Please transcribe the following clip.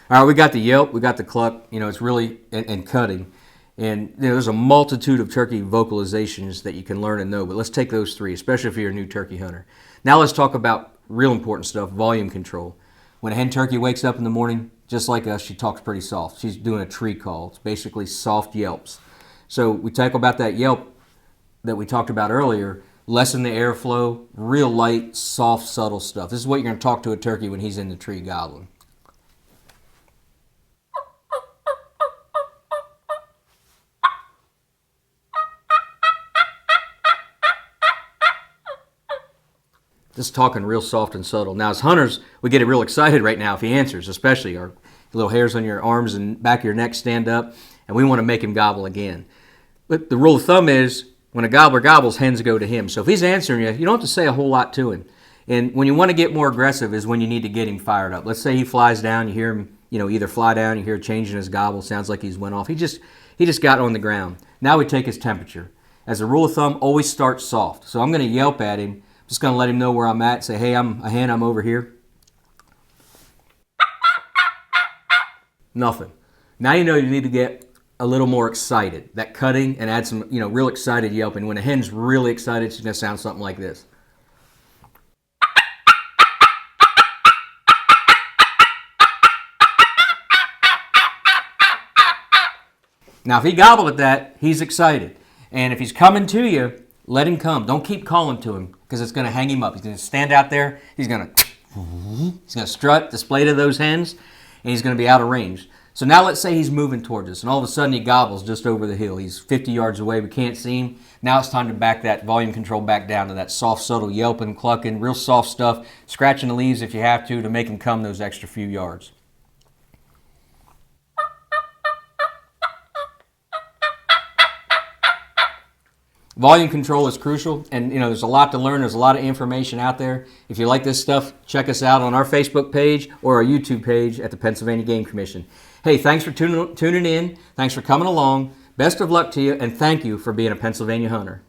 All right, we got the yelp, we got the cluck. It's really and cutting, and there's a multitude of turkey vocalizations that you can learn and know. But let's take those three, especially if you're a new turkey hunter. Now let's talk about real important stuff: volume control. When a hen turkey wakes up in the morning, just like us, she talks pretty soft. She's doing a tree call. It's basically soft yelps. So we talk about that yelp that we talked about earlier. Lessen the airflow, real light, soft, subtle stuff. This is what you're going to talk to a turkey when he's in the tree gobbling. Just talking real soft and subtle. Now, as hunters, we get real excited right now if he answers, especially our little hairs on your arms and back of your neck stand up, and we want to make him gobble again. But the rule of thumb is when a gobbler gobbles, hens go to him. So if he's answering you, you don't have to say a whole lot to him. And when you want to get more aggressive is when you need to get him fired up. Let's say he flies down, you hear him, either fly down, you hear a change in his gobble, sounds like he's went off. He just got on the ground. Now we take his temperature. As a rule of thumb, always start soft. So I'm going to yelp at him. Just going to let him know where I'm at. Say, hey, I'm a hen, I'm over here. Nothing. Now you know you need to get a little more excited. That cutting and add some, real excited yelping. When a hen's really excited, she's going to sound something like this. Now, if he gobbled at that, he's excited. And if he's coming to you, let him come. Don't keep calling to him because it's going to hang him up. He's going to stand out there. He's going to strut, display to those hens, and he's going to be out of range. So now let's say he's moving towards us, and all of a sudden he gobbles just over the hill. He's 50 yards away. We can't see him. Now it's time to back that volume control back down to that soft, subtle yelping, clucking, real soft stuff, scratching the leaves if you have to make him come those extra few yards. Volume control is crucial, and there's a lot to learn. There's a lot of information out there. If you like this stuff, check us out on our Facebook page or our YouTube page at the Pennsylvania Game Commission. Hey, thanks for tuning in. Thanks for coming along. Best of luck to you, and thank you for being a Pennsylvania hunter.